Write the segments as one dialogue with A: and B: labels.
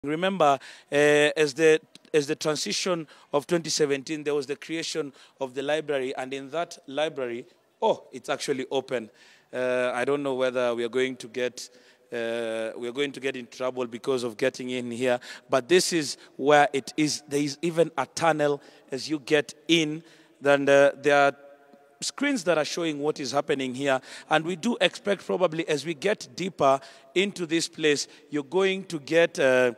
A: Remember, as the transition of 2017, there was the creation of the library, and in that library, oh, it's actually open. I don't know whether we are going to get in trouble because of getting in here, but this is where it is. There is even a tunnel as you get in. Then there are screens that are showing what is happening here, and we do expect probably as we get deeper into this place, you're going to get the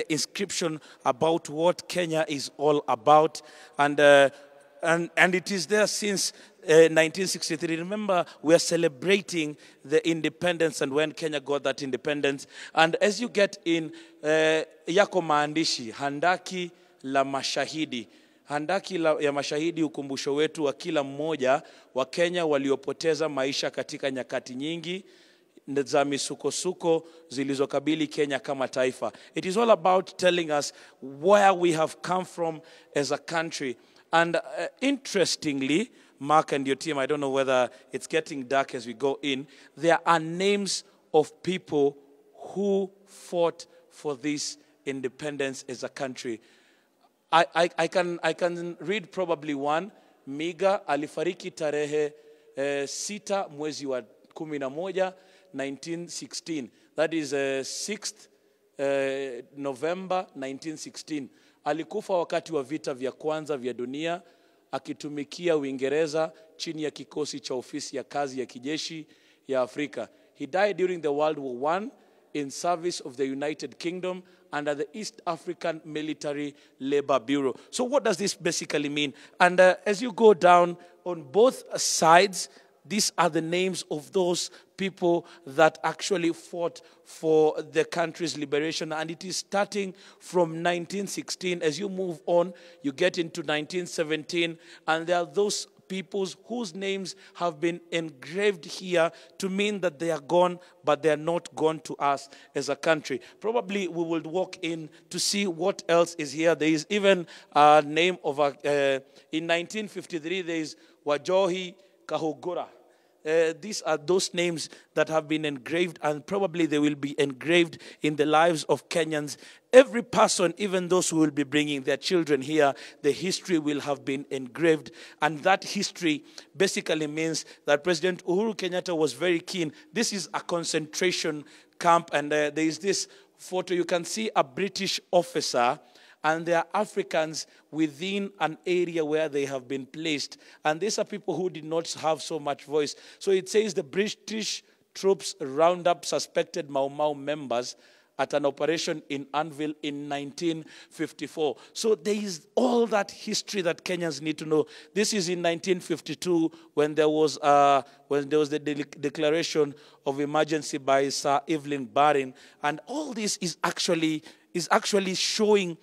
A: inscription about what Kenya is all about, and it is there since 1963. Remember, we are celebrating the independence and when Kenya got that independence. And as you get in, yako maandishi handaki la mashahidi. Handaki ya mashahidi, ukumbusho wetu wa kila mmoja wa Kenya waliopoteza maisha katika nyakati nyingi za misukosuko zilizokabili Kenya kama taifa. It is all about telling us where we have come from as a country. And interestingly, Mark and your team, I don't know whether it's getting dark as we go in, there are names of people who fought for this independence as a country. I can read probably one. Miga alifariki tarehe 6 mwezi wa 11 1916. That is 6th November 1916. Alikufa wakati wa vita vya kwanza vya dunia akitumikia Uingereza chini ya kikosi cha ofisi ya kazi ya kijeshi ya Afrika. He died during the World War I in service of the United Kingdom under the East African Military Labor Bureau. So what does this basically mean? And as you go down on both sides, these are the names of those people that actually fought for the country's liberation. And it is starting from 1916. As you move on, you get into 1917, and there are those peoples whose names have been engraved here to mean that they are gone, but they are not gone to us as a country. Probably we will walk in to see what else is here. There is even a name of in 1953, there is Wajohi Kahugura. These are those names that have been engraved, and probably they will be engraved in the lives of Kenyans. Every person, even those who will be bringing their children here, the history will have been engraved. And that history basically means that President Uhuru Kenyatta was very keen. This is a concentration camp, and there is this photo. You can see a British officer, and there are Africans within an area where they have been placed. And these are people who did not have so much voice. So it says the British troops round up suspected Mau Mau members at an operation in Anvil in 1954. So there is all that history that Kenyans need to know. This is in 1952 when there was the declaration of emergency by Sir Evelyn Baring. And all this is actually showing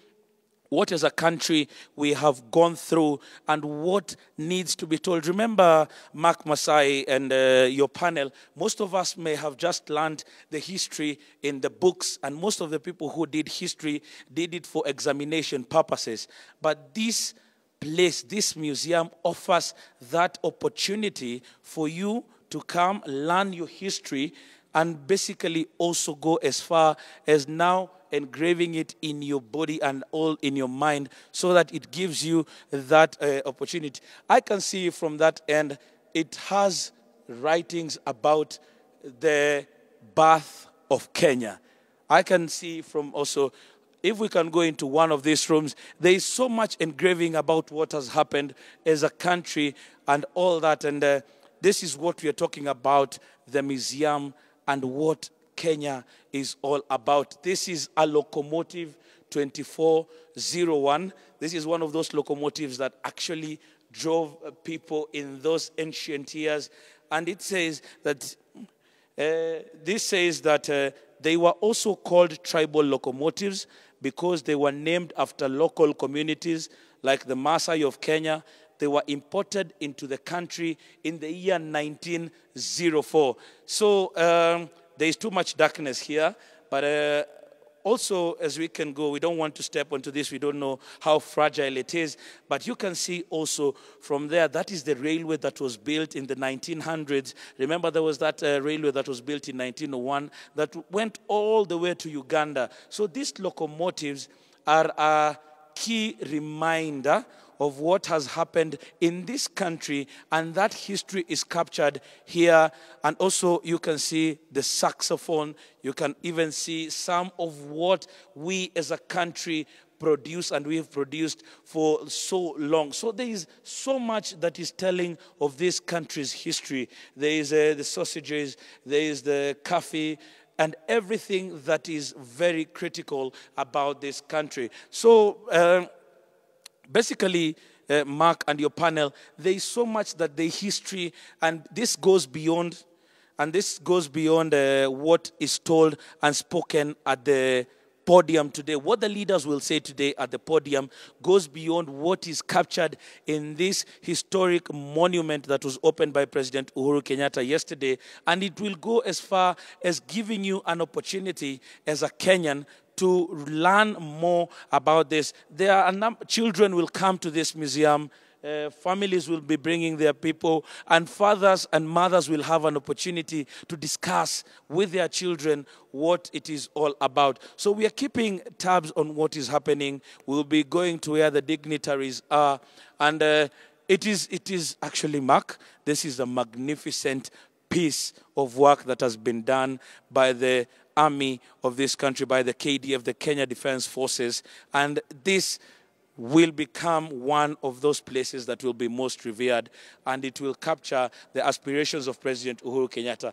A: what as a country we have gone through and what needs to be told. Remember, Mark Masai and your panel, most of us may have just learned the history in the books, and most of the people who did history did it for examination purposes. But this place, this museum, offers that opportunity for you to come, learn your history, and basically also go as far as now engraving it in your body and all in your mind, so that it gives you that opportunity. I can see from that end, it has writings about the birth of Kenya. I can see from also, if we can go into one of these rooms, there is so much engraving about what has happened as a country and all that. And this is what we are talking about, the museum and what Kenya is all about. This is a locomotive 2401. This is one of those locomotives that actually drove people in those ancient years. And it says that, they were also called tribal locomotives because they were named after local communities like the Maasai of Kenya. They were imported into the country in the year 1904. So, there is too much darkness here, but Also, as we can go, we don't want to step onto this. We don't know how fragile it is. But you can see also from there, that is the railway that was built in the 1900s. Remember, there was that railway that was built in 1901 that went all the way to Uganda. So these locomotives are a key reminder of what has happened in this country, and that history is captured here. And also you can see the saxophone. You can even see some of what we as a country produce and we have produced for so long. So there is so much that is telling of this country's history. There is the sausages, there is the coffee, and everything that is very critical about this country. So basically, Mark and your panel, there is so much that the history, and this goes beyond, what is told and spoken at the podium today. What the leaders will say today at the podium goes beyond what is captured in this historic monument that was opened by President Uhuru Kenyatta yesterday. And it will go as far as giving you an opportunity as a Kenyan to learn more about this. There are children will come to this museum. Families will be bringing their people, and fathers and mothers will have an opportunity to discuss with their children what it is all about. So we are keeping tabs on what is happening. We'll be going to where the dignitaries are, and it is actually, Mark, this is a magnificent piece of work that has been done by the army of this country, by the KDF, the Kenya Defense Forces, and this will become one of those places that will be most revered, and it will capture the aspirations of President Uhuru Kenyatta.